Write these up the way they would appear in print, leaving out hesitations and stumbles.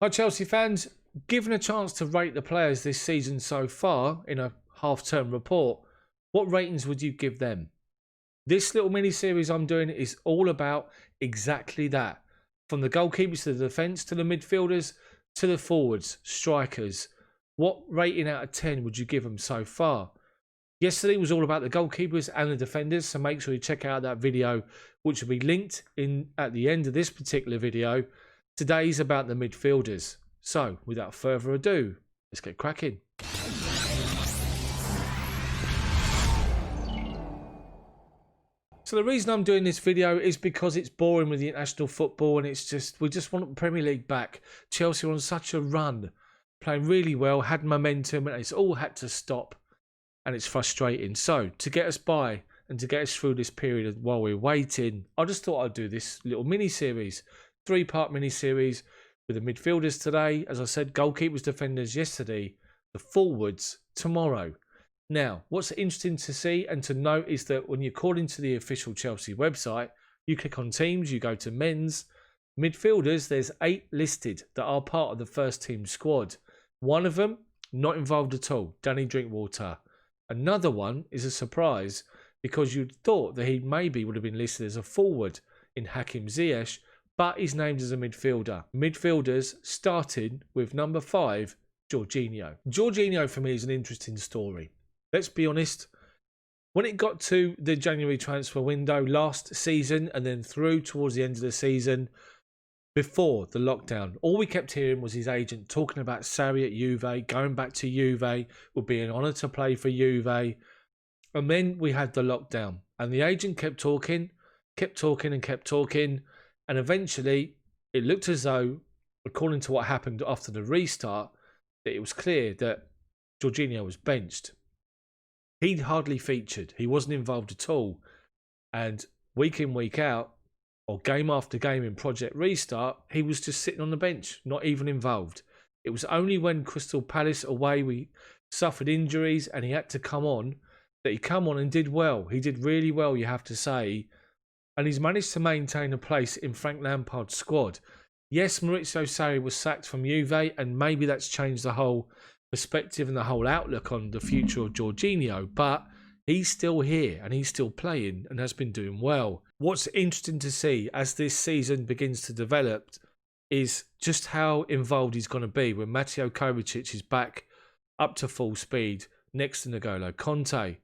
Hi Chelsea fans, given a chance to rate the players this season so far in a half-term report, what ratings would you give them? This little mini-series I'm doing is all about exactly that. From the goalkeepers to the defence, to the midfielders, to the forwards, strikers. What rating out of 10 would you give them so far? Yesterday was all about the goalkeepers and the defenders, so make sure you check out that video, which will be linked in at the end of this particular video. Today's about the midfielders. So, without further ado, let's get cracking. So the reason I'm doing this video is because it's boring with the international football, and we just want the Premier League back. Chelsea are on such a run, playing really well, had momentum, and it's all had to stop. And it's frustrating. So, to get us by and to get us through this period while we're waiting, I just thought I'd do this little mini-series. 3-part mini-series with the midfielders today. As I said, goalkeepers, defenders yesterday, the forwards tomorrow. Now, what's interesting to see and to note is that when you're according to the official Chelsea website, you click on teams, you go to men's midfielders, there's 8 listed that are part of the first team squad. One of them, not involved at all, Danny Drinkwater. Another one is a surprise because you'd thought that he maybe would have been listed as a forward in Hakim Ziyech, but he's named as a midfielder. Midfielders started with number 5, Jorginho. Jorginho for me is an interesting story. Let's be honest, when it got to the January transfer window last season and then through towards the end of the season, before the lockdown, all we kept hearing was his agent talking about Sarri at Juve, going back to Juve, would be an honour to play for Juve. And then we had the lockdown and the agent kept talking. And eventually it looked as though, according to what happened after the restart, that it was clear that Jorginho was benched. He'd hardly featured. He wasn't involved at all. And week in, week out, or game after game in Project Restart, he was just sitting on the bench, not even involved. It was only when Crystal Palace away we suffered injuries and he had to come on, that he come on and did well. He did really well, you have to say. And he's managed to maintain a place in Frank Lampard's squad. Yes, Maurizio Sarri was sacked from Juve, and maybe that's changed the whole perspective and the whole outlook on the future of Jorginho, but he's still here and he's still playing and has been doing well. What's interesting to see as this season begins to develop is just how involved he's going to be when Mateo Kovacic is back up to full speed next to N'Golo Kante,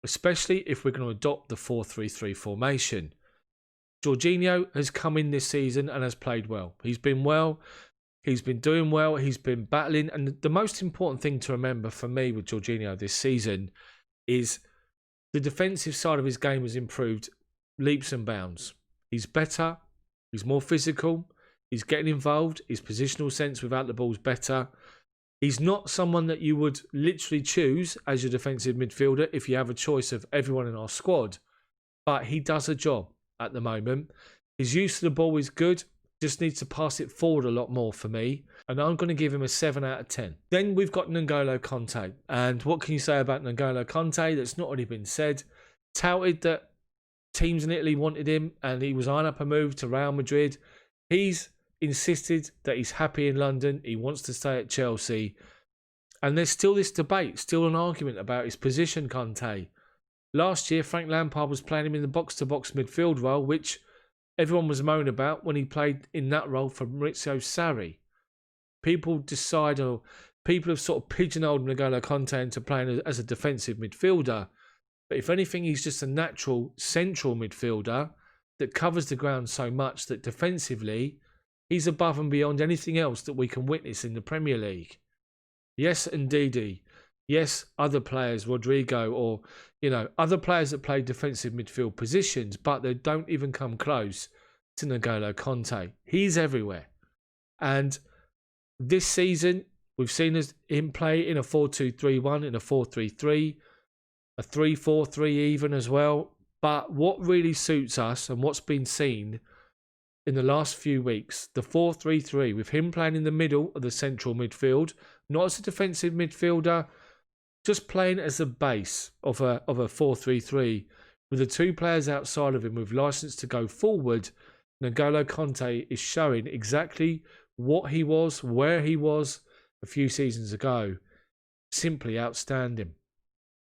especially if we're going to adopt the 4-3-3 formation. Jorginho has come in this season and has played well. He's been well. He's been doing well. He's been battling. And the most important thing to remember for me with Jorginho this season is the defensive side of his game has improved leaps and bounds. He's better. He's more physical. He's getting involved. His positional sense without the ball is better. He's not someone that you would literally choose as your defensive midfielder if you have a choice of everyone in our squad. But he does a job at the moment. His use of the ball is good. Just needs to pass it forward a lot more for me. And I'm going to give him a 7 out of 10. Then we've got N'Golo Kante. And what can you say about N'Golo Kante that's not already been said? Touted that teams in Italy wanted him and he was eyeing up a move to Real Madrid. He's insisted that he's happy in London. He wants to stay at Chelsea. And there's still this debate, still an argument about his position, Kante. Last year, Frank Lampard was playing him in the box-to-box midfield role, which everyone was moaning about when he played in that role for Maurizio Sarri. People have sort of pigeonholed N'Golo Kante into playing as a defensive midfielder. But if anything, he's just a natural central midfielder that covers the ground so much that defensively, he's above and beyond anything else that we can witness in the Premier League. Yes, Ndidi. Yes, other players, Rodrigo, or, other players that play defensive midfield positions, but they don't even come close to N'Golo Kante. He's everywhere. And this season, we've seen him play in a 4-2-3-1, in a 4-3-3, a 3-4-3 even as well. But what really suits us and what's been seen in the last few weeks, the 4-3-3, with him playing in the middle of the central midfield, not as a defensive midfielder, just playing as the base of a 4-3-3, with the 2 players outside of him with license to go forward. N'Golo Kante is showing exactly what he was, where he was a few seasons ago, simply outstanding.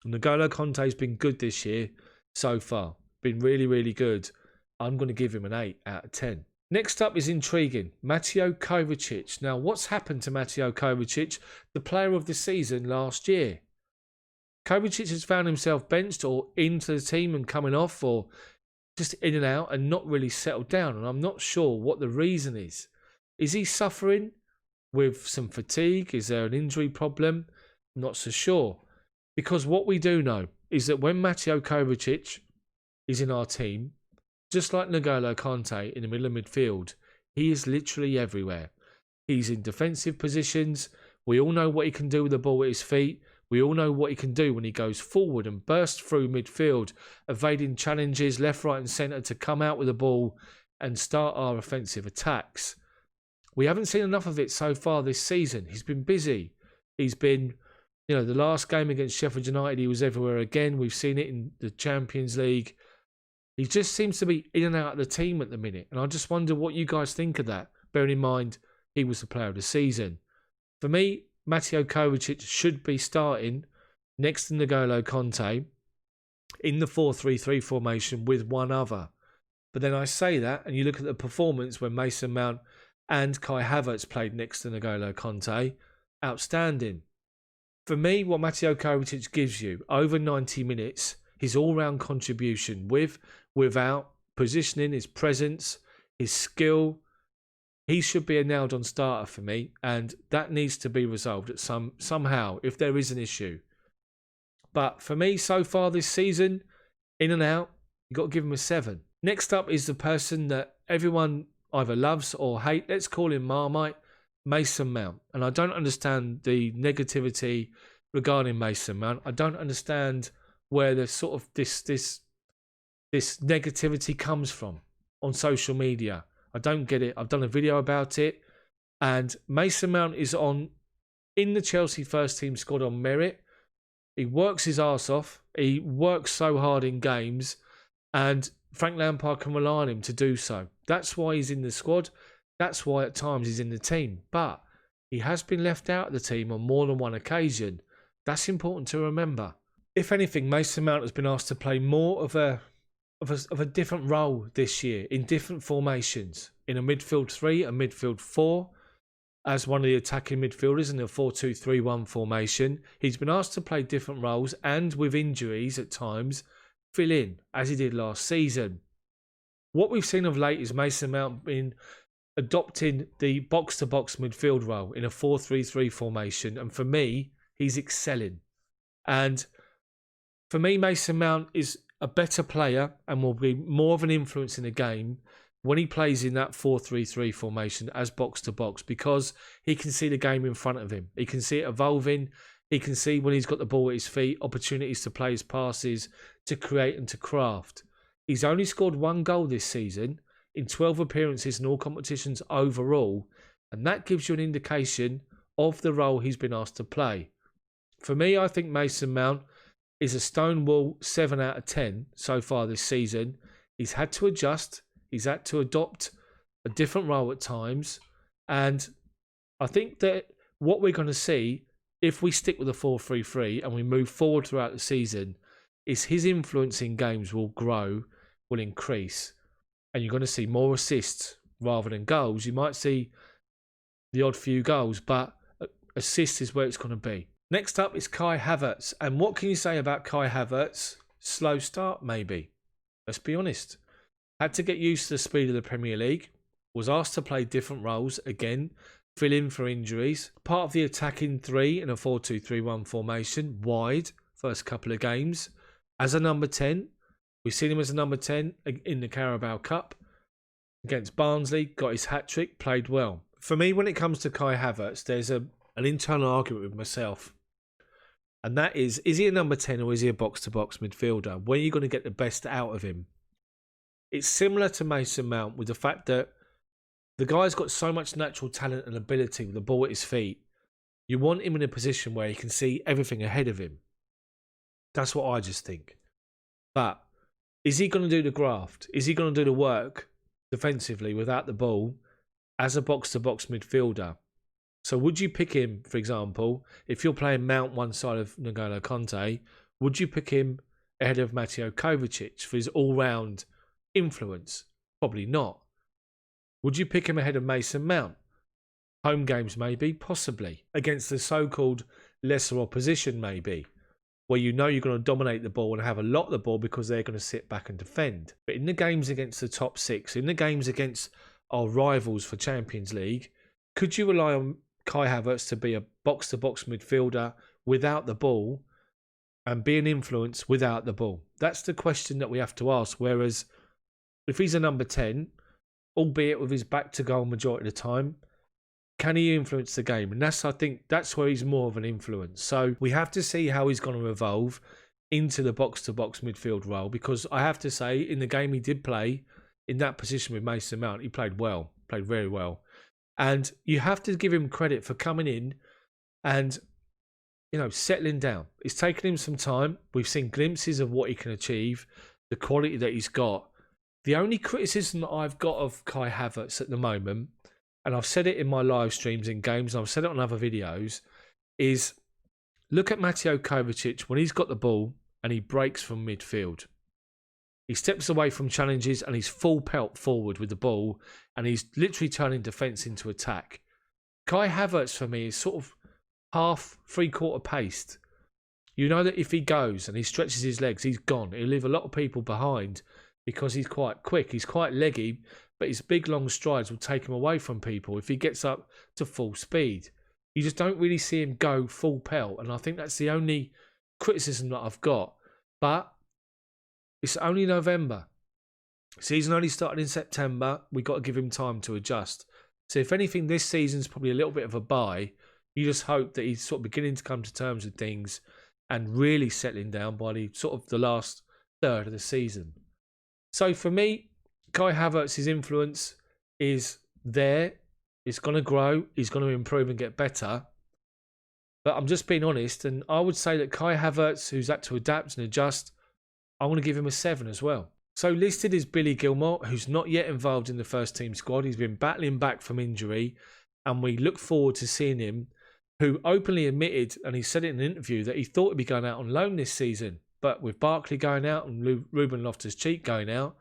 And N'Golo Kante's been good this year so far. Been really, really good. I'm going to give him an 8 out of 10. Next up is intriguing. Mateo Kovacic. Now, what's happened to Mateo Kovacic, the player of the season last year? Kovacic has found himself benched or into the team and coming off, or just in and out and not really settled down. And I'm not sure what the reason is. Is he suffering with some fatigue? Is there an injury problem? I'm not so sure. Because what we do know is that when Mateo Kovacic is in our team, just like N'Golo Kante in the middle of midfield, he is literally everywhere. He's in defensive positions. We all know what he can do with the ball at his feet. We all know what he can do when he goes forward and bursts through midfield, evading challenges left, right and centre to come out with the ball and start our offensive attacks. We haven't seen enough of it so far this season. He's been busy. He's been, the last game against Sheffield United, he was everywhere again. We've seen it in the Champions League. He just seems to be in and out of the team at the minute. And I just wonder what you guys think of that, bearing in mind he was the player of the season. For me, Mateo Kovacic should be starting next to N'Golo Kante in the 4-3-3 formation with one other. But then I say that, and you look at the performance when Mason Mount and Kai Havertz played next to N'Golo Kante, outstanding. For me, what Mateo Kovacic gives you over 90 minutes, his all-round contribution without positioning, his presence, his skill, he should be a nailed-on starter for me, and that needs to be resolved at somehow if there is an issue. But for me, so far this season, in and out, you've got to give him a 7. Next up is the person that everyone either loves or hates. Let's call him Marmite, Mason Mount. And I don't understand the negativity regarding Mason Mount. I don't understand where the sort of this negativity comes from on social media. I don't get it. I've done a video about it. And Mason Mount is in the Chelsea first team squad on merit. He works his arse off. He works so hard in games. And Frank Lampard can rely on him to do so. That's why he's in the squad. That's why at times he's in the team. But he has been left out of the team on more than one occasion. That's important to remember. If anything, Mason Mount has been asked to play more of a different role this year in different formations, in a midfield 3, a midfield 4, as one of the attacking midfielders in a 4-2-3-1 formation. He's been asked to play different roles and, with injuries at times, fill in, as he did last season. What we've seen of late is Mason Mount adopting the box-to-box midfield role in a 4-3-3 formation, and for me, he's excelling. And for me, Mason Mount is a better player and will be more of an influence in the game when he plays in that 4-3-3 formation as box-to-box, because he can see the game in front of him. He can see it evolving. He can see when he's got the ball at his feet, opportunities to play his passes, to create and to craft. He's only scored 1 goal this season in 12 appearances in all competitions overall, and that gives you an indication of the role he's been asked to play. For me, I think Mason Mount is a stonewall 7 out of 10 so far this season. He's had to adjust. He's had to adopt a different role at times. And I think that what we're going to see, if we stick with the 4-3-3 and we move forward throughout the season, is his influence in games will grow, will increase. And you're going to see more assists rather than goals. You might see the odd few goals, but assists is where it's going to be. Next up is Kai Havertz. And what can you say about Kai Havertz? Slow start, maybe. Let's be honest. Had to get used to the speed of the Premier League. Was asked to play different roles again. Fill in for injuries. Part of the attacking 3 in a 4-2-3-1 formation. Wide. First couple of games. As a number 10. We've seen him as a number 10 in the Carabao Cup. Against Barnsley. Got his hat-trick. Played well. For me, when it comes to Kai Havertz, there's an internal argument with myself. And that is he a number 10 or is he a box-to-box midfielder? When are you going to get the best out of him? It's similar to Mason Mount with the fact that the guy's got so much natural talent and ability with the ball at his feet. You want him in a position where he can see everything ahead of him. That's what I just think. But is he going to do the graft? Is he going to do the work defensively without the ball as a box-to-box midfielder. So would you pick him, for example, if you're playing Mount one side of N'Golo Kante, would you pick him ahead of Mateo Kovacic for his all-round influence? Probably not. Would you pick him ahead of Mason Mount? Home games maybe, possibly. Against the so-called lesser opposition maybe, where you know you're going to dominate the ball and have a lot of the ball because they're going to sit back and defend. But in the games against the top six, in the games against our rivals for Champions League, could you rely on Kai Havertz to be a box-to-box midfielder without the ball and be an influence without the ball? That's the question that we have to ask. Whereas if he's a number 10, albeit with his back to goal majority of the time, can he influence the game? And I think that's where he's more of an influence. So we have to see how he's going to evolve into the box-to-box midfield role, because I have to say, in the game he did play in that position with Mason Mount, he played well, played very well. And you have to give him credit for coming in and, settling down. It's taken him some time. We've seen glimpses of what he can achieve, the quality that he's got. The only criticism that I've got of Kai Havertz at the moment, and I've said it in my live streams in games, and I've said it on other videos, is look at Mateo Kovacic when he's got the ball and he breaks from midfield. He steps away from challenges and he's full pelt forward with the ball, and he's literally turning defence into attack. Kai Havertz for me is sort of half, three-quarter paced. You know that if he goes and he stretches his legs, he's gone. He'll leave a lot of people behind because he's quite quick. He's quite leggy, but his big, long strides will take him away from people if he gets up to full speed. You just don't really see him go full pelt, and I think that's the only criticism that I've got. But it's only November. Season only started in September. We've got to give him time to adjust. So if anything, this season's probably a little bit of a bye. You just hope that he's sort of beginning to come to terms with things and really settling down by the last third of the season. So for me, Kai Havertz's influence is there. It's going to grow. He's going to improve and get better. But I'm just being honest, and I would say that Kai Havertz, who's had to adapt and adjust, I want to give him a 7 as well. So listed is Billy Gilmour, who's not yet involved in the first team squad. He's been battling back from injury, and we look forward to seeing him, who openly admitted, and he said it in an interview, that he thought he'd be going out on loan this season. But with Barkley going out and Ruben Loftus-Cheek going out,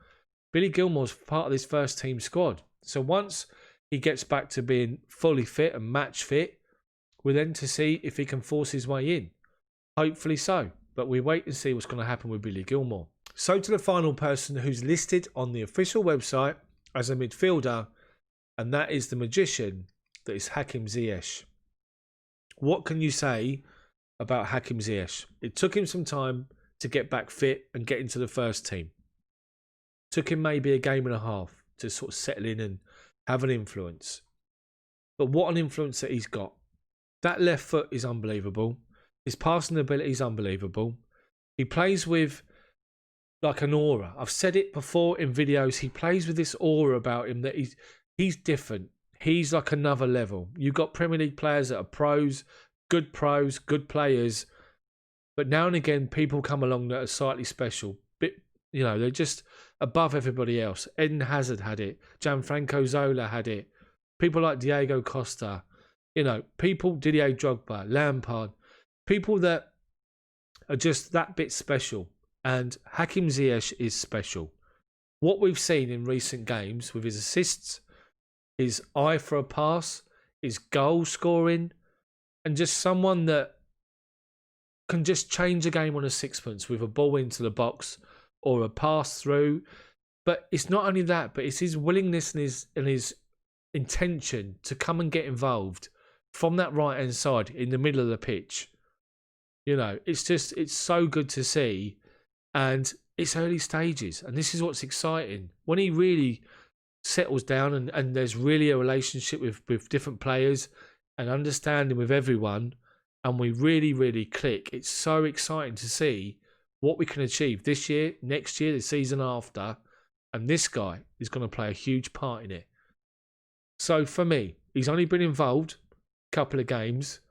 Billy Gilmour's part of this first team squad. So once he gets back to being fully fit and match fit, we're then to see if he can force his way in. Hopefully so. But we wait and see what's going to happen with Billy Gilmour. So to the final person who's listed on the official website as a midfielder, and that is the magician, that is Hakim Ziyech. What can you say about Hakim Ziyech? It took him some time to get back fit and get into the first team. Took him maybe a game and a half to sort of settle in and have an influence. But what an influence that he's got. That left foot is unbelievable. His passing ability is unbelievable. He plays with like an aura. I've said it before in videos. He plays with this aura about him that he's different. He's like another level. You've got Premier League players that are pros, good players. But now and again, people come along that are slightly special. They're just above everybody else. Eden Hazard had it. Gianfranco Zola had it. People like Diego Costa. People, Didier Drogba, Lampard. People that are just that bit special. And Hakim Ziyech is special. What we've seen in recent games with his assists, his eye for a pass, his goal scoring, and just someone that can just change a game on a sixpence with a ball into the box or a pass through. But it's not only that, but it's his willingness and his intention to come and get involved from that right-hand side in the middle of the pitch. It's so good to see. And it's early stages. And this is what's exciting. When he really settles down and there's really a relationship with different players and understanding with everyone, and we really, really click, it's so exciting to see what we can achieve this year, next year, the season after. And this guy is going to play a huge part in it. So for me, he's only been involved a couple of games,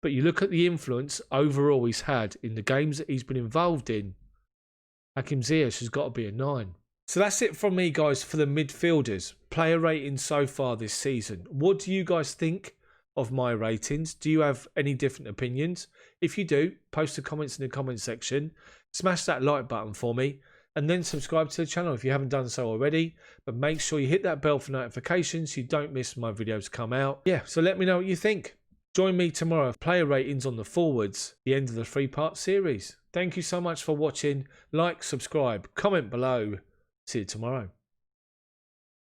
but you look at the influence overall he's had in the games that he's been involved in. Hakim Ziyech has got to be a 9. So that's it from me, guys, for the midfielders. Player ratings so far this season. What do you guys think of my ratings? Do you have any different opinions? If you do, post the comments in the comment section. Smash that like button for me. And then subscribe to the channel if you haven't done so already. But make sure you hit that bell for notifications so you don't miss my videos come out. Yeah, so let me know what you think. Join me tomorrow for player ratings on the forwards, the end of the 3-part series. Thank you so much for watching. Like, subscribe, comment below. See you tomorrow.